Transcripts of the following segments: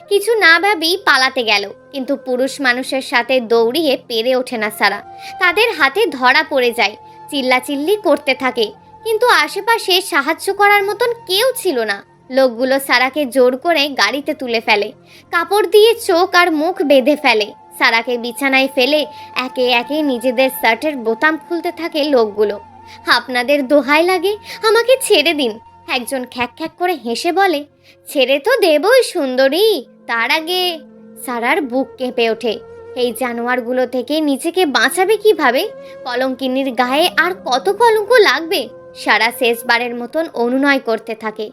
কিছু না ভাবেই পালাতে গেল, কিন্তু পুরুষ মানুষের সাথে দৌড়িয়ে পেরে ওঠে না সারা। তাদের হাতে ধরা পড়ে যায়, চিল্লাচিল্লি করতে থাকে, কিন্তু আশেপাশে সাহায্য করার মতন কেউ ছিল না। লোকগুলো সারাকে জোর করে গাড়িতে তুলে ফেলে, কাপড় দিয়ে চোখ আর মুখ বেঁধে ফেলে। সারাকে বিছানায় ফেলে একে একে নিজেদের শার্টের বোতাম খুলতে থাকে লোকগুলো। আপনাদের দোহাই লাগে, আমাকে ছেড়ে দিন। একজন খ্যাক খ্যাক করে হেসে বলে, ছেড়ে তো দেবই সুন্দরী, তার আগে। সারার বুক কেঁপে ওঠে। এই জানোয়ারগুলো থেকে নিজেকে বাঁচাবে কিভাবে? কলঙ্কিনীর গায়ে আর কত কলঙ্ক লাগবে? সারা শেষবারের মতন অনুনয় করতে থাকে,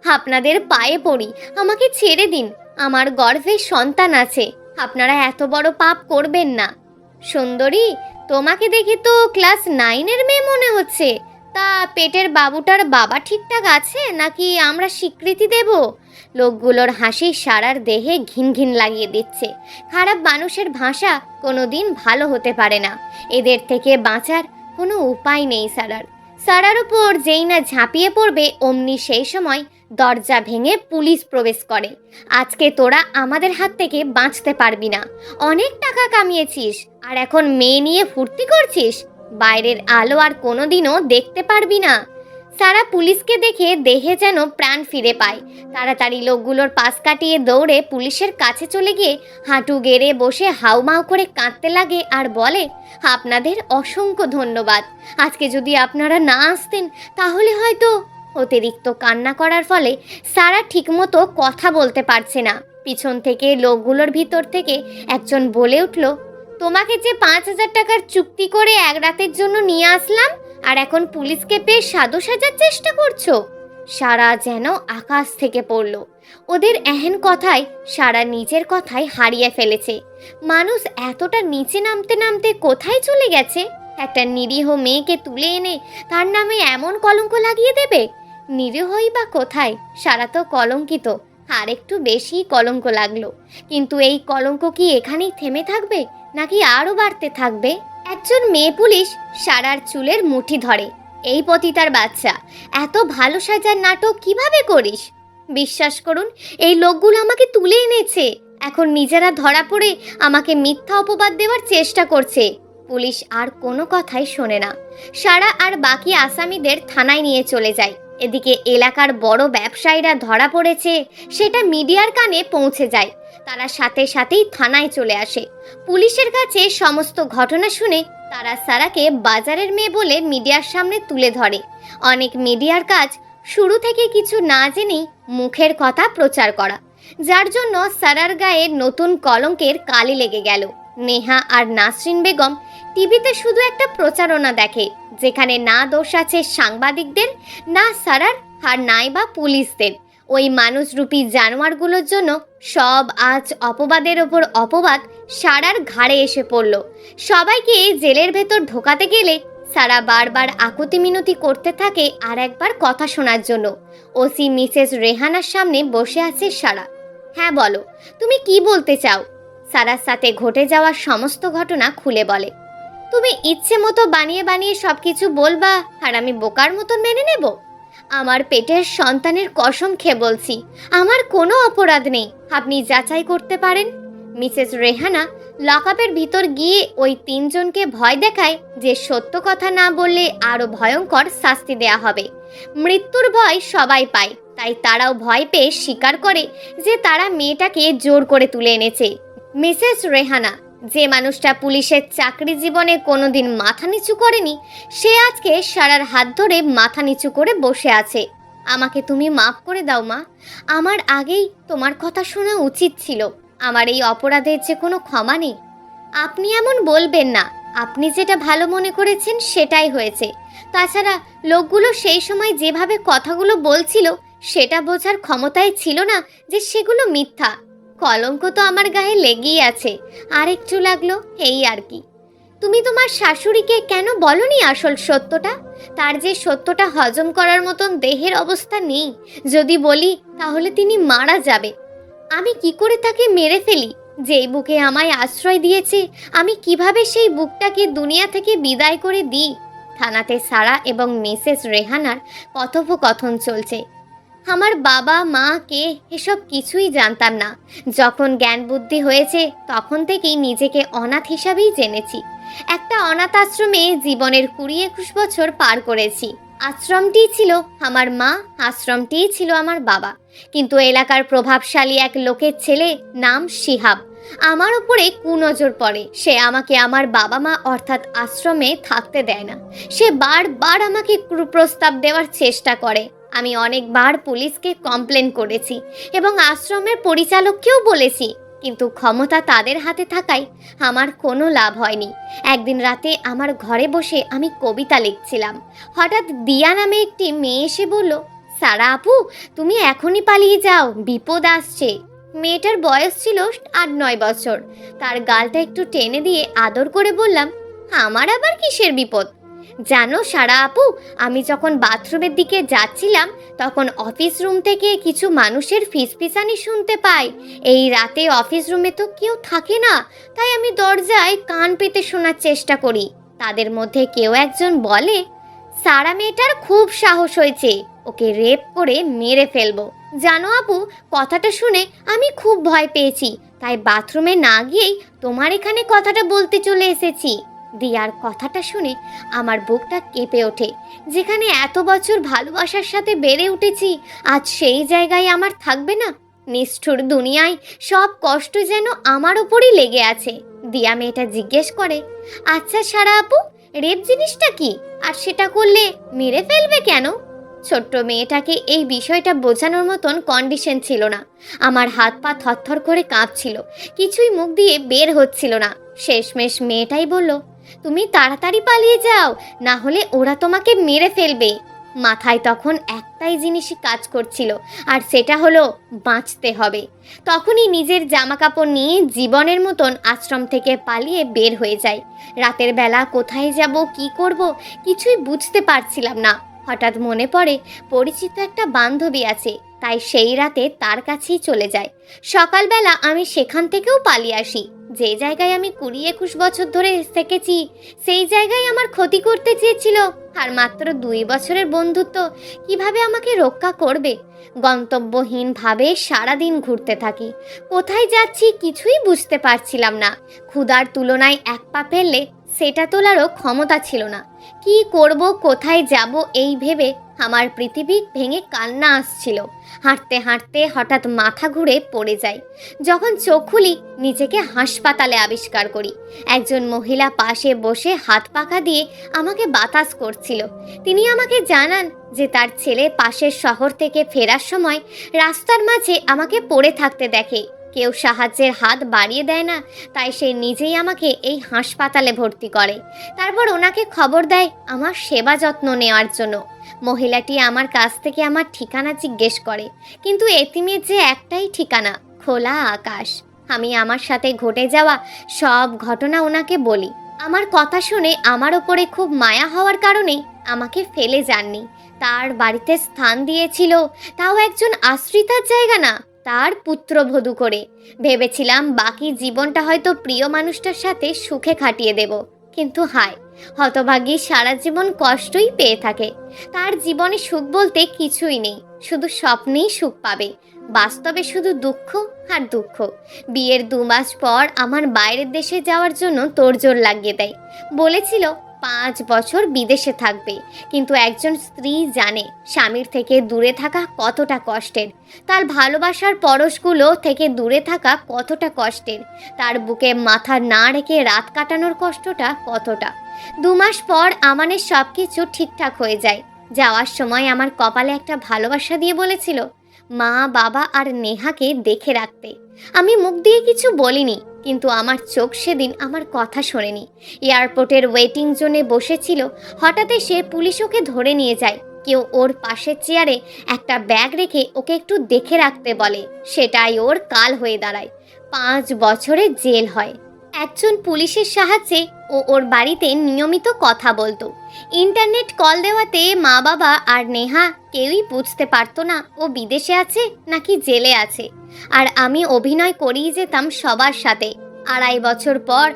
আপনাদের পায়ে পড়ি, আমাকে ছেড়ে দিন, আমার গর্ভে সন্তান আছে, আপনারা এত বড় পাপ করবেন না। সুন্দরী, তোমাকে দেখে তো ক্লাস 9-এর মেয়ে মনে হচ্ছে। তা পেটের বাবুটার বাবা ঠিকঠাক আছে নাকি আমরা স্বীকৃতি দেব? লোকগুলোর হাসি সারার দেহে ঘিন ঘিন লাগিয়ে দিচ্ছে। খারাপ মানুষের ভাষা কোনোদিন ভালো হতে পারে না। এদের থেকে বাঁচার কোনো উপায় নেই সারার। সারার উপর যেই না ঝাঁপিয়ে পড়বে, অমনি সেই সময় দরজা ভেঙে পুলিশ প্রবেশ করে। আজকে তোরা আমাদের হাত থেকে বাঁচতে পারবি না। অনেক টাকা কামিয়েছিস আর এখন মেয়ে নিয়ে ফুর্তি করছিস? বাইরের আলো আর কোনোদিনও দেখতে পারবি না। সারা পুলিশকে দেখে দেহে যেন প্রাণ ফিরে পায়। তাড়াতাড়ি লোকগুলোর পাশ কাটিয়ে দৌড়ে পুলিশের কাছে চলে গিয়ে হাঁটু গেড়ে বসে হাউমাউ করে কাঁদতে লাগে আর বলে, আপনাদের অসংখ্য ধন্যবাদ। আজকে যদি আপনারা না আসতেন তাহলে হয়তো। অতিরিক্ত কান্না করার ফলে সারা ঠিকমতো কথা বলতে পারছে না। পিছন থেকে লোকগুলোর ভিতর থেকে একজন বলে উঠল, তোমাকে যে 5,000 টাকার চুক্তি করে এক রাতের জন্য নিয়ে আসলাম, আর এখন পুলিশকে পেয়ে সাধু সাজার চেষ্টা করছো? সারা যেন আকাশ থেকে পড়ল। ওদের এহেন কথায় সারা নিজের কথাই হারিয়ে ফেলেছে। মানুষ এতটা নিচে নামতে নামতে কোথায় চলে গেছে? একটা নিরীহ মেয়েকে তুলে এনে তার নামে এমন কলঙ্ক লাগিয়ে দেবে? নিরীহই বা কোথায়, সারা তো কলঙ্কিত, আর একটু বেশি কলঙ্ক লাগলো। কিন্তু এই কলঙ্ক কি এখানেই থেমে থাকবে নাকি আরও বাড়তে থাকবে? একজন মেয়ে পুলিশ সারার চুলের মুঠি ধরে, এই পতিতার বাচ্চা, এত ভালো সাজার নাটক কিভাবে করিস? বিশ্বাস করুন, এই লোকগুলো আমাকে তুলে এনেছে, এখন নিজেরা ধরা পড়ে আমাকে মিথ্যা অপবাদ দেওয়ার চেষ্টা করছে। পুলিশ আর কোনো কথাই শোনে না। সারা আর বাকি আসামিদের থানায় নিয়ে চলে যায়। এদিকে এলাকার বড় ব্যবসায়ীরা ধরা পড়েছে সেটা মিডিয়ার কানে পৌঁছে যায়। তারা সাথে সাথেই থানায় চলে আসে। পুলিশের কাছে সমস্ত ঘটনা শুনে তারা সারাকে বাজারের মেয়ে বলে মিডিয়ার সামনে তুলে ধরে। অনেক মিডিয়ার কাজ শুরু থেকে কিছু না জেনেই মুখের কথা প্রচার করা, যার জন্য সারার গায়ে নতুন কলঙ্কের কালি লেগে গেল। নেহা আর নাসরিন বেগম টিভিতে শুধু একটা প্রচারণা দেখে, যেখানে না দোষ আছে সাংবাদিকদের, না সারার, আর নাই বা পুলিশদের। ওই মানুষরূপী জানোয়ারগুলোর জন্য সব আজ অপবাদের ওপর অপবাদ সারার ঘাড়ে এসে পড়ল। সবাইকে জেলের ভেতর ঢোকাতে গেলে সারা বারবার আকুতি মিনতি করতে থাকে আর একবার কথা শোনার জন্য। ওসি মিসেস রেহানার সামনে বসে আছে সারা। হ্যাঁ বলো, তুমি কি বলতে চাও? সারার সাথে ঘটে যাওয়া সমস্ত ঘটনা খুলে বলে। তুমি ইচ্ছে মতো বানিয়ে বানিয়ে সব কিছু বলবা আর আমি বোকার মতন মেনে নেব? আমার পেটের সন্তানের কসম খেয়ে বলছি, আমার কোনো অপরাধ নেই, আপনি যাচাই করতে পারেন। মিসেস রেহানা লকআপের ভিতর গিয়ে ওই 3 জনকে ভয় দেখায় যে সত্য কথা না বললে আরো ভয়ঙ্কর শাস্তি দেয়া হবে। মৃত্যুর ভয় সবাই পায়, তাই তারাও ভয় পেয়ে স্বীকার করে যে তারা মেয়েটাকে জোর করে তুলে এনেছে। মিসেস রেহানা, যে মানুষটা পুলিশের চাকরি জীবনে কোনোদিন মাথা নিচু করেনি, সে আজকে সারার হাত ধরে মাথা নিচু করে বসে আছে। আমাকে তুমি মাফ করে দাও মা, আমার আগেই তোমার কথা শোনা উচিত ছিল। আমার এই অপরাধের যে কোনো ক্ষমা নেই। আপনি এমন বলবেন না, আপনি যেটা ভালো মনে করেছেন সেটাই হয়েছে। তাছাড়া লোকগুলো সেই সময় যেভাবে কথাগুলো বলছিল সেটা বোঝার ক্ষমতায় ছিল না যে সেগুলো মিথ্যা। কলঙ্ক তো আমার গায়ে লেগেই আছে, আর একটু লাগলো, এই আর কি। তুমি তোমার শাশুড়িকে কেন বলনি আসল সত্যটা? তার যে সত্যটা হজম করার মতন দেহের অবস্থা নেই, যদি বলি তাহলে তিনি মারা যাবে। আমি কি করে তাকে মেরে ফেলি? যেই বুকে আমায় আশ্রয় দিয়েছে, আমি কিভাবে সেই বুকটাকে দুনিয়া থেকে বিদায় করে দিই? থানাতে সারা এবং মিসেস রেহানার কথোপকথন চলছে। আমার বাবা মা কে এসব কিছুই জানতাম না। যখন জ্ঞান বুদ্ধি হয়েছে তখন থেকেই নিজেকে অনাথ হিসাবেই জেনেছি। একটা অনাথ আশ্রমে জীবনের 20-21 বছর পার করেছি। আশ্রমটিই ছিল আমার মা, আশ্রমটিই ছিল আমার বাবা। কিন্তু এলাকার প্রভাবশালী এক লোকের ছেলে, নাম শিহাব, আমার উপরে কুনজর পড়ে। সে আমাকে আমার বাবা মা অর্থাৎ আশ্রমে থাকতে দেয় না। সে বারবার আমাকে কুপ্রস্তাব দেওয়ার চেষ্টা করে। আমি অনেকবার পুলিশকে কমপ্লেন করেছি এবং আশ্রমের পরিচালককেও বলেছি, কিন্তু ক্ষমতা তাদের হাতে থাকায় আমার কোনো লাভ হয়নি। একদিন রাতে আমার ঘরে বসে আমি কবিতা লিখছিলাম। হঠাৎ দিয়া নামে একটি মেয়ে এসে বলল, সারা আপু, তুমি এখনই পালিয়ে যাও, বিপদ আসছে। মেয়েটার বয়স ছিল 8-9 বছর। তার গালটা একটু টেনে দিয়ে আদর করে বললাম, আমার আবার কিসের বিপদ? জানো সারা আপু, আমি যখন বাথরুমের দিকে যাচ্ছিলাম তখন অফিস রুম থেকে কিছু মানুষের ফিসফিসানি শুনতে পাই। এই রাতে অফিস রুমে তো কেউ থাকে না, তাই আমি দরজায় কান পেতে শোনার চেষ্টা করি। তাদের মধ্যে কেউ একজন বলে, সারা মেয়েটার খুব সাহস হয়েছে, ওকে রেপ করে মেরে ফেলবো। জানো আপু, কথাটা শুনে আমি খুব ভয় পেয়েছি, তাই বাথরুমে না গিয়েই তোমার এখানে কথাটা বলতে চলে এসেছি। দিয়ার কথাটা শুনে আমার বুকটা কেঁপে ওঠে। যেখানে এত বছর ভালোবাসার সাথে বেড়ে উঠেছি, আজ সেই জায়গায় আমার থাকবে না। নিষ্ঠুর দুনিয়ায় সব কষ্ট যেন আমার উপরই লেগে আছে। দিয়া মেয়েটা জিজ্ঞেস করে, আচ্ছা সারা আপু, রেপ জিনিসটা কি, আর সেটা করলে মেরে ফেলবে কেন? ছোট্ট মেয়েটাকে এই বিষয়টা বোঝানোর মতন কন্ডিশন ছিল না। আমার হাত পা থরথর করে কাঁপছিল, কিছুই মুখ দিয়ে বের হচ্ছিল না। শেষমেশ মেয়েটাই বলল, তুমি তাড়াতাড়ি পালিয়ে যাও, না হলে ওরা তোমাকে মেরে ফেলবে। মাথায় তখন একটাই জিনিসই কাজ করছিল, আর সেটা হলো বাঁচতে হবে। তখনই নিজের জামা কাপড় নিয়ে জীবনের মতন আশ্রম থেকে পালিয়ে বের হয়ে যায়। রাতের বেলা কোথায় যাব, কি করব, কিছুই বুঝতে পারছিলাম না। হঠাৎ মনে পড়ে পরিচিত একটা বান্ধবী আছে, তাই সেই রাতে তার কাছেই চলে যায়। সকালবেলা আমি সেখান থেকেও পালিয়ে আসি। যে জায়গায় আমি 20-21 বছর ধরে থেকেছি, সেই জায়গায় আমার ক্ষতি করতে চেয়েছিল। আর মাত্র 2 বছরের বন্ধুত্ব কিভাবে আমাকে রক্ষা করবে? গন্তব্যহীন ভাবে সারাদিন ঘুরতে থাকি। কোথায় যাচ্ছি কিছুই বুঝতে পারছিলাম না। ক্ষুধার তুলনায় এক পা ফেললে সেটা তোলারও ক্ষমতা ছিল না। কি করব, কোথায় যাব, এই ভেবে আমার পৃথিবী ভেঙে কান্না আসছিল। হাঁটতে হাঁটতে হঠাৎ মাথা ঘুরে পড়ে যায়। যখন চোখ খুলি, নিজেকে হাসপাতালে আবিষ্কার করি। একজন মহিলা পাশে বসে হাত পাখা দিয়ে আমাকে বাতাস করছিল। তিনি আমাকে জানান যে তার ছেলে পাশের শহর থেকে ফেরার সময় রাস্তার মাঝে আমাকে পড়ে থাকতে দেখে। কেউ সাহায্যের হাত বাড়িয়ে দেয় না, তাই সে নিজেই আমাকে এই হাসপাতালে ভর্তি করে। তারপর ওনাকে খবর দেয় আমার সেবা যত্ন নেওয়ার জন্য। মহিলাটি আমার কাছ থেকে আমার ঠিকানা জিজ্ঞেস করে, কিন্তু এতিমের যে একটাই ঠিকানা, খোলা আকাশ। আমি আমার সাথে ঘটে যাওয়া সব ঘটনা ওনাকে বলি। আমার কথা শুনে আমার ওপরে খুব মায়া হওয়ার কারণে আমাকে ফেলে যাননি, তার বাড়িতে স্থান দিয়েছিল, তাও একজন আশ্রিতার জায়গা না, তার পুত্রবধূ করে। ভেবেছিলাম বাকি জীবনটা হয়তো প্রিয় মানুষটার সাথে সুখে কাটিয়ে দেব, কিন্তু হায়, হতভাগী সারা জীবন কষ্টই পেয়ে থাকে। তার জীবনে সুখ বলতে কিছুই নেই, শুধু স্বপ্নেই সুখ পাবে, বাস্তবে শুধু দুঃখ আর দুঃখ। বিয়ের 2 মাস পর আমার বাইরের দেশে যাওয়ার জন্য তোড়জোড় লাগিয়ে দেয়। বলেছিল 5 বছর বিদেশে থাকবে, কিন্তু একজন স্ত্রী জানে স্বামীর থেকে দূরে থাকা কতটা কষ্টের, তার ভালোবাসার পরশগুলো থেকে দূরে থাকা কতটা কষ্টের, তার বুকে মাথা না রেখে রাত কাটানোর কষ্টটা কতটা। 2 মাস পর আমানের সব কিছু ঠিকঠাক হয়ে যায়। যাওয়ার সময় আমার কপালে একটা ভালোবাসা দিয়ে বলেছিল মা, বাবা আর নেহাকে দেখে রাখতে। আমি মুখ দিয়ে কিছু বলিনি, কিন্তু আমার চোখ সেদিন আমার কথা শোনেনি। এয়ারপোর্টের ওয়েটিং জোনে বসেছিল, হঠাৎ এসে পুলিশ ওকে ধরে নিয়ে যায়। কেউ ওর পাশের চেয়ারে একটা ব্যাগ রেখে ওকে একটু দেখে রাখতে বলে, সেটাই ওর কাল হয়ে দাঁড়ায়। 5 বছরের জেল হয়। একজন পুলিশের সাহায্যে ও ওর বাড়িতে নিয়মিত কথা বলতো। ইন্টারনেট কল দেওয়াতে মা বাবা আর নেহা কেউই বুঝতে পারতো না ও বিদেশে আছে নাকি জেলে আছে। আর আমি অভিনয় করিয়ে যেতাম সবার সাথে। 2.5 বছর পর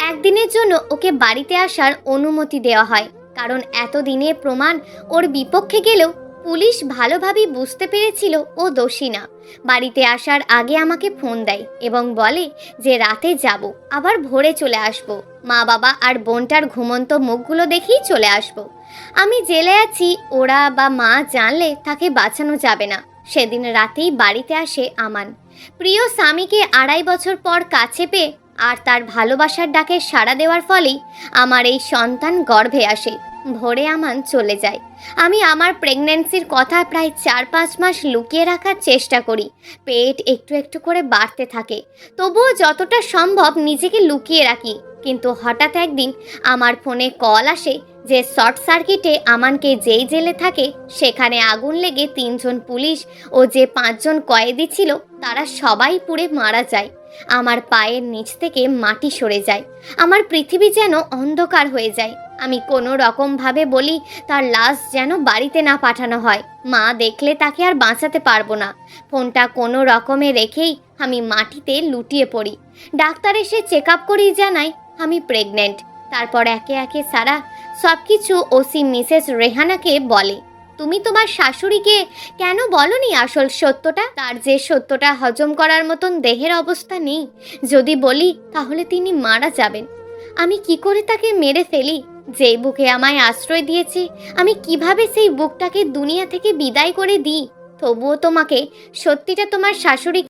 একদিনের জন্য ওকে বাড়িতে আসার অনুমতি দেওয়া হয়, কারণ এতদিনের প্রমাণ ওর বিপক্ষে গেলেও পুলিশ ভালোভাবেই বুঝতে পেরেছিল ও দোষী না। বাড়িতে আসার আগে আমাকে ফোন দেয় এবং বলে যে রাতে যাব, আবার ভোরে চলে আসব। মা বাবা আর বোনটার ঘুমন্ত মুখগুলো দেখেই চলে আসব। আমি জেলে আছি, ওরা বা মা জানলে তাকে বাঁচানো যাবে না। সেদিন রাতেই বাড়িতে আসে আমান। প্রিয় স্বামীকে 2.5 বছর পর কাছে পেয়ে আর তার ভালোবাসার ডাকে সাড়া দেওয়ার ফলেই আমার এই সন্তান গর্ভে আসে। ভোরে আমান চলে যায়। আমি আমার প্রেগন্যান্সির কথা প্রায় 4-5 মাস লুকিয়ে রাখার চেষ্টা করি। পেট একটু একটু করে বাড়তে থাকে, তবুও যতটা সম্ভব নিজেকে লুকিয়ে রাখি। কিন্তু হঠাৎ একদিন আমার ফোনে কল আসে যে শর্ট সার্কিটে আমানকে যেই জেলে থাকে সেখানে আগুন লেগে 3 জন পুলিশ ও যে 5 জন কয়েদি ছিল তারা সবাই পুড়ে মারা যায়। আমার পায়ের নিচ থেকে মাটি সরে যায়। আমার পৃথিবী যেন অন্ধকার হয়ে যায়। আমি কোনো রকমভাবে বলি তার লাশ যেন বাড়িতে না পাঠানো হয়, মা দেখলে তাকে আর বাঁচাতে পারবো না। ফোনটা কোনো রকমে রেখেই আমি মাটিতে লুটিয়ে পড়ি। ডাক্তার এসে চেক আপ করেই জানায় আমি প্রেগনেন্ট। তারপর একে একে সারা সব কিছু ওসি মিসেস রেহানাকে বলে। তুমি তোমার শাশুড়িকে কেন বলনি আসল সত্যটা? তার যে সত্যটা হজম করার মতন দেহের অবস্থা নেই। যদি বলি তাহলে তিনি মারা যাবেন। আমি কি করে তাকে মেরে ফেলি? যেই বুকে আমায় আশ্রয় দিয়েছে, আমি কিভাবে সেই বুকটাকে দুনিয়া থেকে বিদায় করে দিই? তবুও তোমাকে সত্যিটা তোমার শাশুড়ি